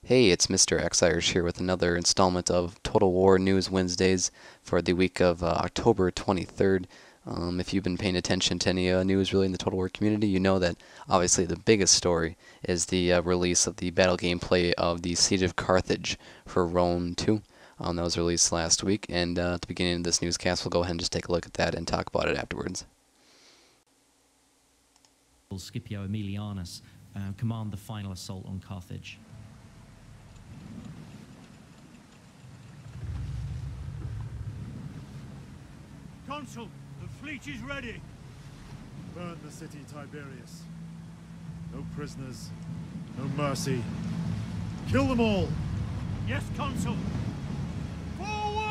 Hey, it's mrXirish here with another installment of Total War News Wednesdays for the week of October 23rd. If you've been paying attention to any news really in the Total War community, you know that obviously the biggest story is the release of the battle gameplay of the Siege of Carthage for Rome 2. That was released last week, and at the beginning of this newscast, we'll go ahead and just take a look at that and talk about it afterwards. Scipio Aemilianus command the final assault on Carthage. Consul, the fleet is ready. Burn the city, Tiberius. No prisoners, no mercy. Kill them all! Yes, Consul. Forward!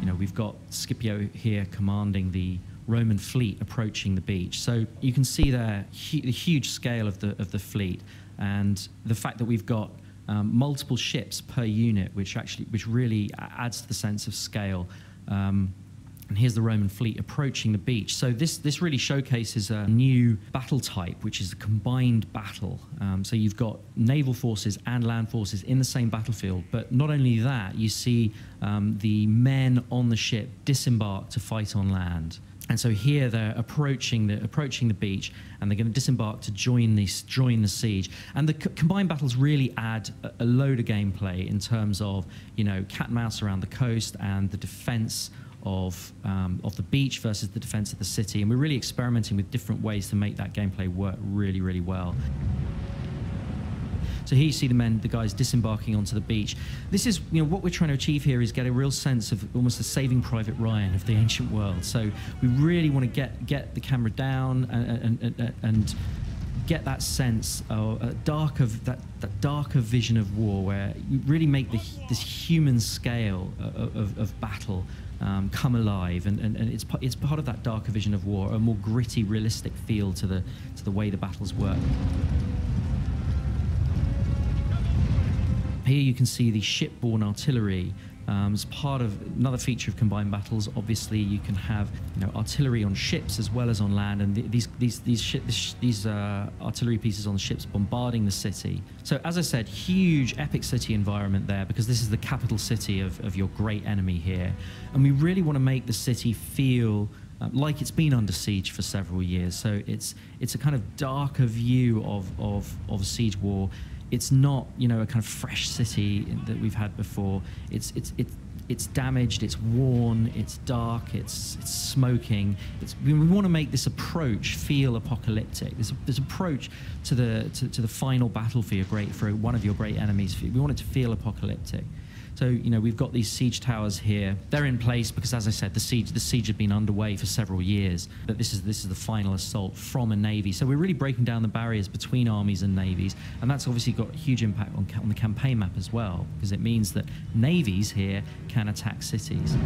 You know, we've got Scipio here commanding the Roman fleet approaching the beach. So you can see there the huge scale of the fleet, and the fact that we've got multiple ships per unit, which really adds to the sense of scale. And here's the Roman fleet approaching the beach. So this really showcases a new battle type, which is a combined battle. So you've got naval forces and land forces in the same battlefield. But not only that, you see the men on the ship disembark to fight on land. And so here they're approaching the beach, and they're going to disembark to join the siege. And the combined battles really add a load of gameplay in terms of, you know, cat and mouse around the coast and the defense of the beach versus the defense of the city. And we're really experimenting with different ways to make that gameplay work really, really well. So here you see the guys disembarking onto the beach. This is, you know, what we're trying to achieve here is get a real sense of almost the Saving Private Ryan of the ancient world. So we really want to get the camera down and get that sense of that darker vision of war, where you really make this human scale of battle come alive, and it's part of that darker vision of war, a more gritty, realistic feel to the way the battles work. Here you can see the shipborne artillery as part of another feature of combined battles. Obviously, you can have, you know, artillery on ships as well as on land, and these artillery pieces on the ships bombarding the city. So, as I said, huge epic city environment there, because this is the capital city of your great enemy here, and we really want to make the city feel like it's been under siege for several years. So it's a kind of darker view of siege war. It's not, you know, a kind of fresh city that we've had before. It's damaged, it's worn, it's dark, it's smoking. We want to make this approach feel apocalyptic. This approach to the final battle for one of your great enemies. We want it to feel apocalyptic. So, you know, we've got these siege towers here. They're in place because, as I said, the siege had been underway for several years. But this is the final assault from a navy. So we're really breaking down the barriers between armies and navies, and that's obviously got a huge impact on the campaign map as well, because it means that navies here can attack cities.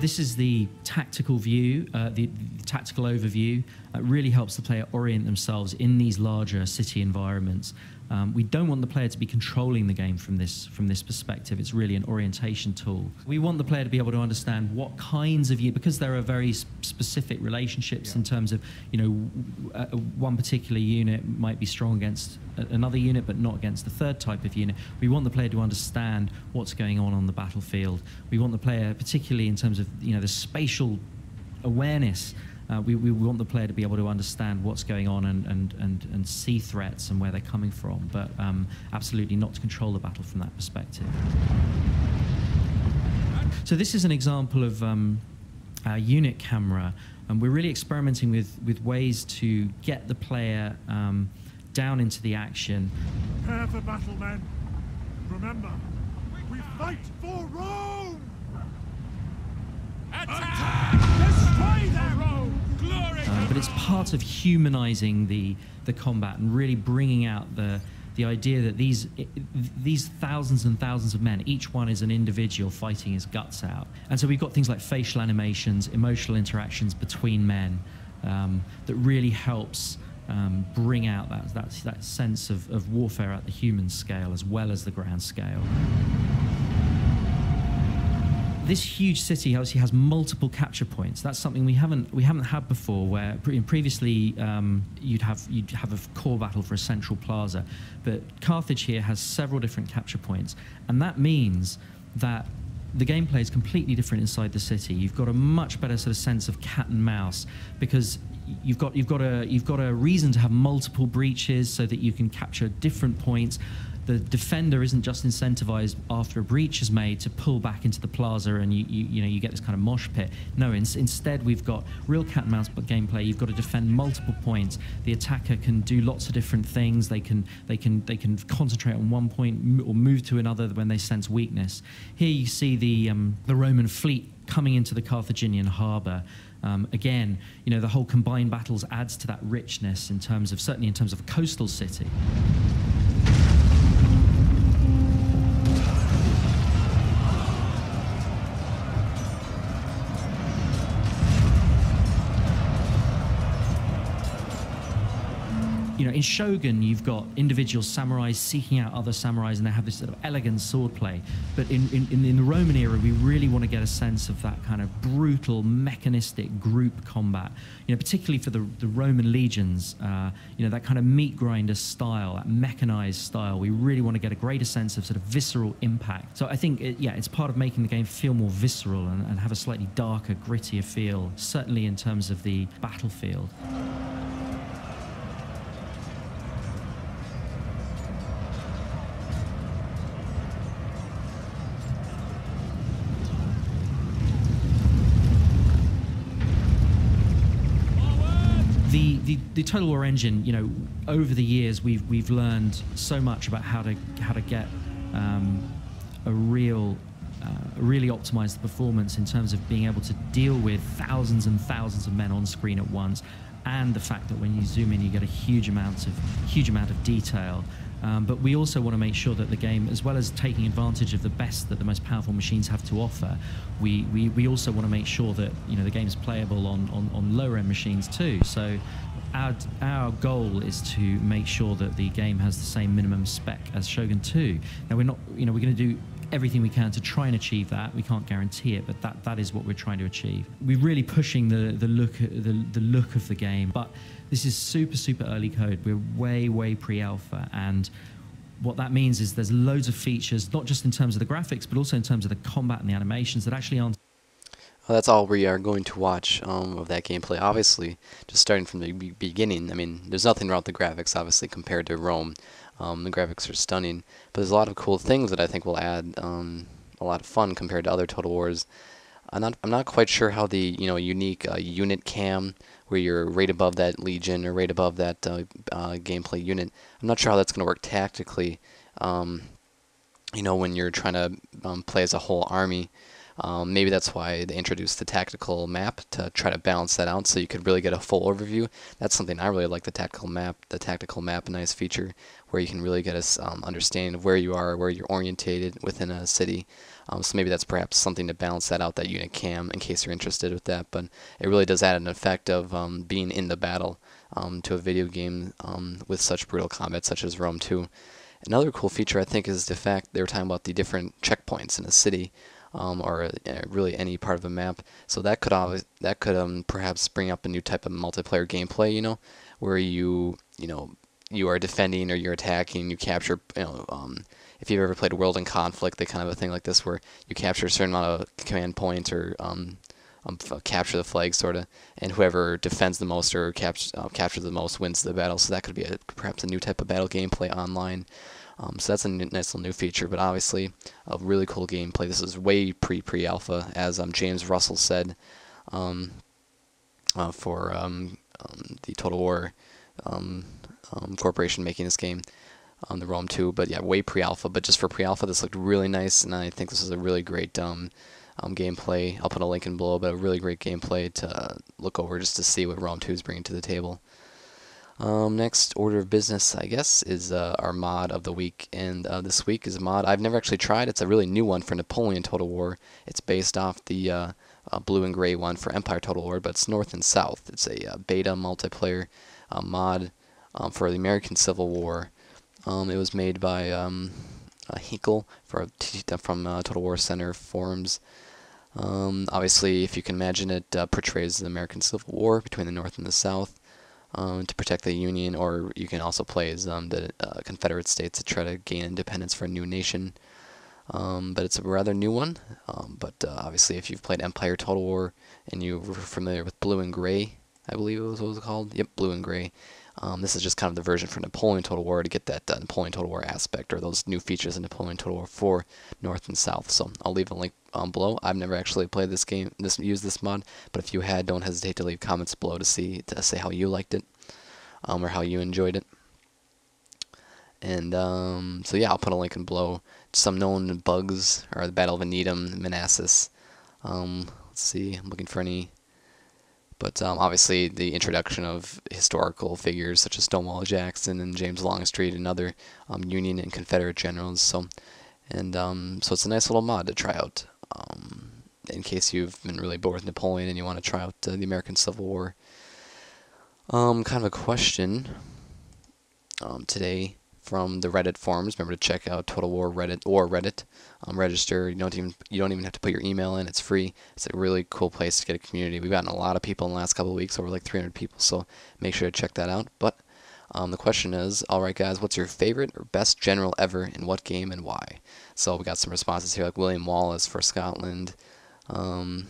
This is the tactical view, the tactical overview. It really helps the player orient themselves in these larger city environments. We don't want the player to be controlling the game from this perspective. It's really an orientation tool. We want the player to be able to understand what kinds of because there are very specific relationships in terms of, you know, one particular unit might be strong against another unit, but not against the third type of unit. We want the player to understand what's going on the battlefield. We want the player, particularly in terms of, you know, the spatial awareness. We want the player to be able to understand what's going on and see threats and where they're coming from, but absolutely not to control the battle from that perspective. So this is an example of a unit camera, and we're really experimenting with ways to get the player down into the action. Prepare for battle, men. Remember, we fight for Rome! Attack! Destroy them! Rome! Glory! But it's part of humanizing the combat and really bringing out the the idea that these thousands and thousands of men, each one is an individual fighting his guts out. And so we've got things like facial animations, emotional interactions between men, that really helps bring out that sense of warfare at the human scale as well as the ground scale. This huge city obviously has multiple capture points. That's something we haven't had before. Where previously you'd have a core battle for a central plaza, but Carthage here has several different capture points, and that means that the gameplay is completely different inside the city. You've got a much better sort of sense of cat and mouse because you've got a reason to have multiple breaches so that you can capture different points. The defender isn't just incentivized after a breach is made to pull back into the plaza and you get this kind of mosh pit. No, instead we've got real cat and mouse gameplay. You've got to defend multiple points. The attacker can do lots of different things. They can concentrate on one point or move to another when they sense weakness. Here you see the Roman fleet coming into the Carthaginian harbour. Again, the whole combined battles adds to that richness in terms of, certainly in terms of a coastal city. In Shogun, you've got individual samurais seeking out other samurais, and they have this sort of elegant swordplay. But in the Roman era, we really want to get a sense of that kind of brutal, mechanistic group combat. Particularly for the Roman legions, that kind of meat grinder style, that mechanized style. We really want to get a greater sense of sort of visceral impact. So I think, it's part of making the game feel more visceral and have a slightly darker, grittier feel, certainly in terms of the battlefield. The Total War engine, over the years we've learned so much about how to get really optimize the performance in terms of being able to deal with thousands and thousands of men on screen at once, and the fact that when you zoom in you get a huge amount of detail. But we also want to make sure that the game, as well as taking advantage of the best that the most powerful machines have to offer, we also want to make sure that the game is playable on lower end machines too. So our goal is to make sure that the game has the same minimum spec as Shogun 2. Now we're going to do everything we can to try and achieve that. We can't guarantee it, but that is what we're trying to achieve. We're really pushing the look of the game, but this is super early code. We're way pre-alpha, and what that means is there's loads of features, not just in terms of the graphics, but also in terms of the combat and the animations that actually aren't. Well, that's all we are going to watch of that gameplay. Obviously, just starting from the beginning, I mean, there's nothing wrong with the graphics, obviously, compared to Rome. The graphics are stunning, but there's a lot of cool things that I think will add a lot of fun compared to other Total Wars. I'm not quite sure how the unique unit cam, where you're right above that legion or right above that gameplay unit. I'm not sure how that's going to work tactically. When you're trying to play as a whole army. Maybe that's why they introduced the tactical map to try to balance that out, so you could really get a full overview. That's something I really like, the tactical map. A nice feature where you can really get a understanding of where you are, where you're orientated within a city. So maybe that's perhaps something to balance that out, that unit cam, in case you're interested with that. But it really does add an effect of being in the battle to a video game with such brutal combat, such as Rome 2. Another cool feature, I think, is the fact they were talking about the different checkpoints in a city. Or really any part of a map. So that could perhaps bring up a new type of multiplayer gameplay, where you are defending or you're attacking, you capture, if you've ever played World in Conflict, they kind of a thing like this, where you capture a certain amount of command points or capture the flag, sort of, and whoever defends the most or captures the most wins the battle. So that could be perhaps a new type of battle gameplay online. So that's a nice little new feature, but obviously a really cool gameplay. This is way pre-alpha, as James Russell said, for the Total War corporation making this game on the Rome 2. But yeah, way pre-alpha. But just for pre-alpha, this looked really nice, and I think this is a really great gameplay. I'll put a link in below, but a really great gameplay to look over just to see what Rome 2 is bringing to the table. Next order of business, I guess, is our mod of the week, and this week is a mod I've never actually tried. It's a really new one for Napoleon Total War. It's based off the blue and gray one for Empire Total War, but it's North and South. It's a beta multiplayer mod for the American Civil War. It was made by Hinkle from Total War Center forums. Obviously, if you can imagine it, portrays the American Civil War between the North and the South. To protect the Union, or you can also play as the Confederate States to try to gain independence for a new nation. But it's a rather new one. But obviously, if you've played Empire Total War and you were familiar with Blue and Gray, I believe it was what it was called. Yep, Blue and Gray. This is just kind of the version for Napoleon Total War to get that Napoleon Total War aspect, or those new features in Napoleon Total War for North and South. So I'll leave a link below. I've never actually played this game, used this mod, but if you had, don't hesitate to leave comments below to say how you liked it, or how you enjoyed it. And so yeah, I'll put a link in below. Some known bugs are the Battle of Antietam, Manassas. Let's see, I'm looking for any. But obviously, the introduction of historical figures such as Stonewall Jackson and James Longstreet and other Union and Confederate generals. So it's a nice little mod to try out in case you've been really bored with Napoleon and you want to try out the American Civil War. Kind of a question today from the Reddit forums. Remember to check out Total War Reddit or Reddit. Register. You don't even have to put your email in. It's free. It's a really cool place to get a community. We've gotten a lot of people in the last couple of weeks, over like 300 people. So make sure to check that out. But the question is, all right, guys, what's your favorite or best general ever in what game and why? So we got some responses here, like William Wallace for Scotland. Some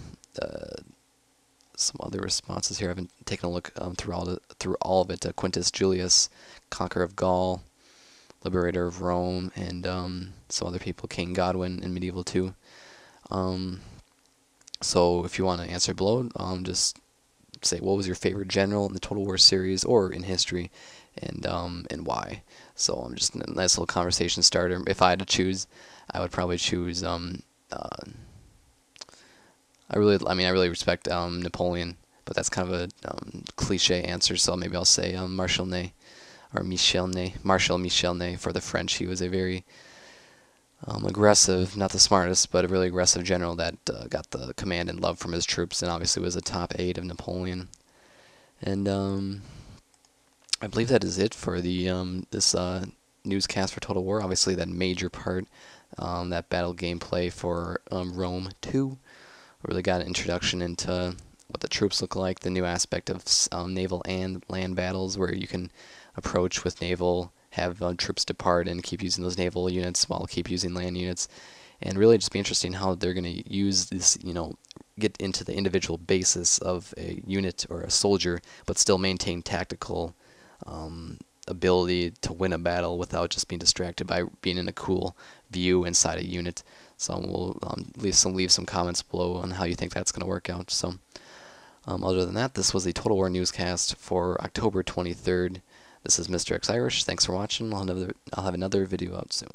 other responses here. I've been taking a look through all of it. Quintus Julius, Conqueror of Gaul, Liberator of Rome, and some other people, King Godwin in Medieval 2. So if you want to answer below, just say what was your favorite general in the Total War series or in history, and why. So I'm just a nice little conversation starter. If I had to choose, I would probably choose. I really respect Napoleon, but that's kind of a cliche answer. So maybe I'll say Marshal Ney. Or Marshal Michel Ney for the French. He was a very aggressive, not the smartest, but a really aggressive general that got the command and love from his troops, and obviously was a top aide of Napoleon. And I believe that is it for the this newscast for Total War. Obviously, that major part, that battle gameplay for Rome 2, really got an introduction into what the troops look like, the new aspect of naval and land battles, where you can approach with naval, have troops depart, and keep using those naval units while keep using land units, and really just be interesting how they're going to use this, get into the individual basis of a unit or a soldier, but still maintain tactical ability to win a battle without just being distracted by being in a cool view inside a unit. So we'll leave some comments below on how you think that's going to work out. So other than that, this was the Total War newscast for October 23rd. This is mrXirish. Thanks for watching. I'll have another video out soon.